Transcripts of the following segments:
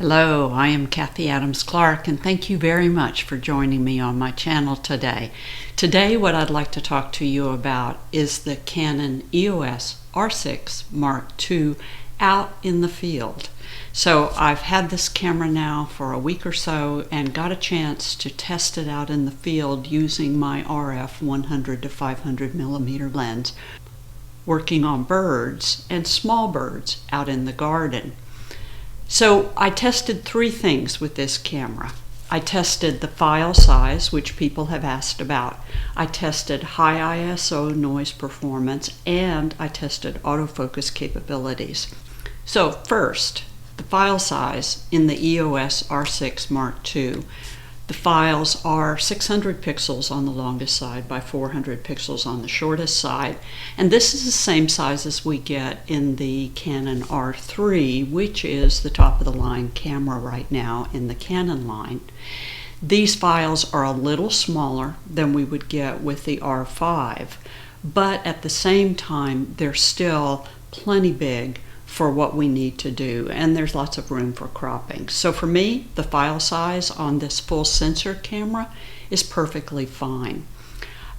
Hello, I am Kathy Adams Clark, and thank you very much for joining me on my channel today. Today, what I'd like to talk to you about is the Canon EOS R6 Mark II out in the field. So I've had this camera now for a week or so and got a chance to test it out in the field using my RF 100 to 500 millimeter lens, working on birds and small birds out in the garden. So I tested three things with this camera. I tested the file size, which people have asked about. I tested high ISO noise performance, and I tested autofocus capabilities. So first, the file size in the EOS R6 Mark II. The files are 600 pixels on the longest side by 400 pixels on the shortest side. And this is the same size as we get in the Canon R3, which is the top of the line camera right now in the Canon line. These files are a little smaller than we would get with the R5, but at the same time, they're still plenty big for what we need to do, and there's lots of room for cropping. So for me, the file size on this full sensor camera is perfectly fine.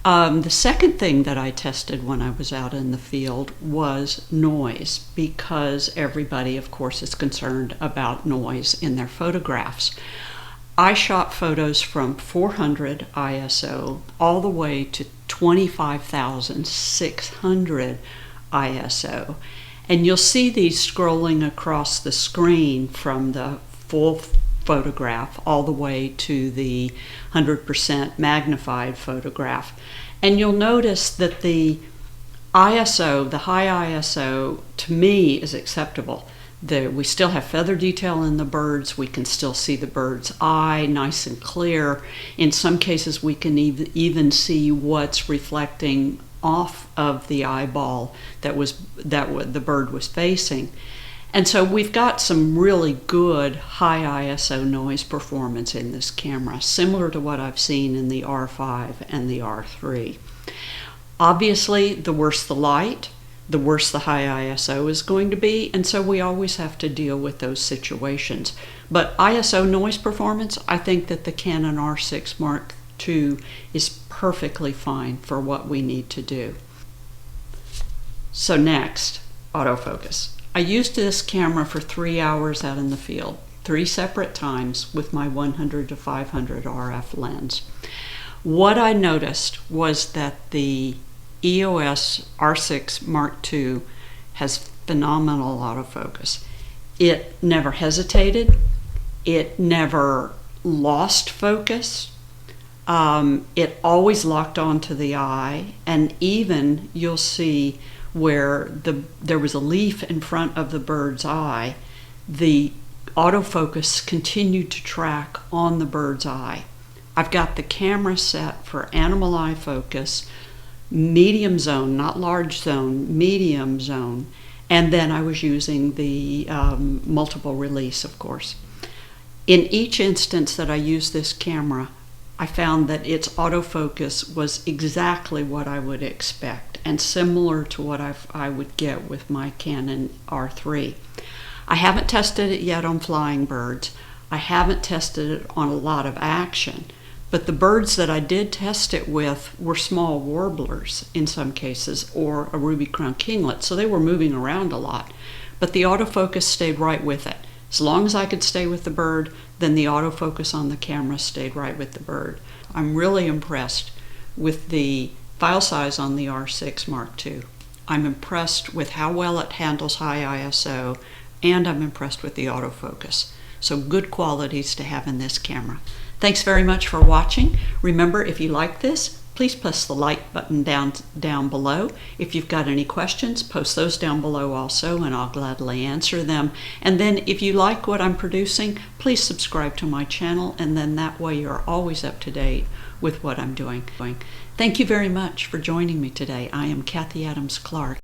The second thing that I tested when I was out in the field was noise, because everybody, of course, is concerned about noise in their photographs. I shot photos from 400 ISO all the way to 25,600 ISO. And you'll see these scrolling across the screen from the full photograph all the way to the 100% magnified photograph. And you'll notice that the ISO, the high ISO, to me is acceptable. We still have feather detail in the birds. We can still see the bird's eye nice and clear. In some cases, we can even see what's reflecting off of the eyeball that the bird was facing. And so we've got some really good high ISO noise performance in this camera, similar to what I've seen in the R5 and the R3. Obviously, the worse the light, the worse the high ISO is going to be, and so we always have to deal with those situations. But ISO noise performance, I think that the Canon R6 Mark II is perfectly fine for what we need to do. So next, autofocus. I used this camera for 3 hours out in the field, 3 separate times with my 100 to 500 RF lens. What I noticed was that the EOS R6 Mark II has phenomenal autofocus. It never hesitated. It never lost focus. It always locked onto the eye, and even you'll see where there was a leaf in front of the bird's eye, the autofocus continued to track on the bird's eye. I've got the camera set for animal eye focus, medium zone, not large zone, medium zone, and then I was using the multiple release, of course. In each instance that I used this camera, I found that its autofocus was exactly what I would expect and similar to what I would get with my Canon R3. I haven't tested it yet on flying birds. I haven't tested it on a lot of action, but the birds that I did test it with were small warblers in some cases, or a ruby-crowned kinglet, so they were moving around a lot, but the autofocus stayed right with it. As long as I could stay with the bird, then the autofocus on the camera stayed right with the bird. I'm really impressed with the file size on the R6 Mark II. I'm impressed with how well it handles high ISO, and I'm impressed with the autofocus. So good qualities to have in this camera. Thanks very much for watching. Remember, if you like this, please press the like button down below. If you've got any questions, post those down below also, and I'll gladly answer them. And then if you like what I'm producing, please subscribe to my channel, and then that way you're always up to date with what I'm doing. Thank you very much for joining me today. I am Kathy Adams Clark.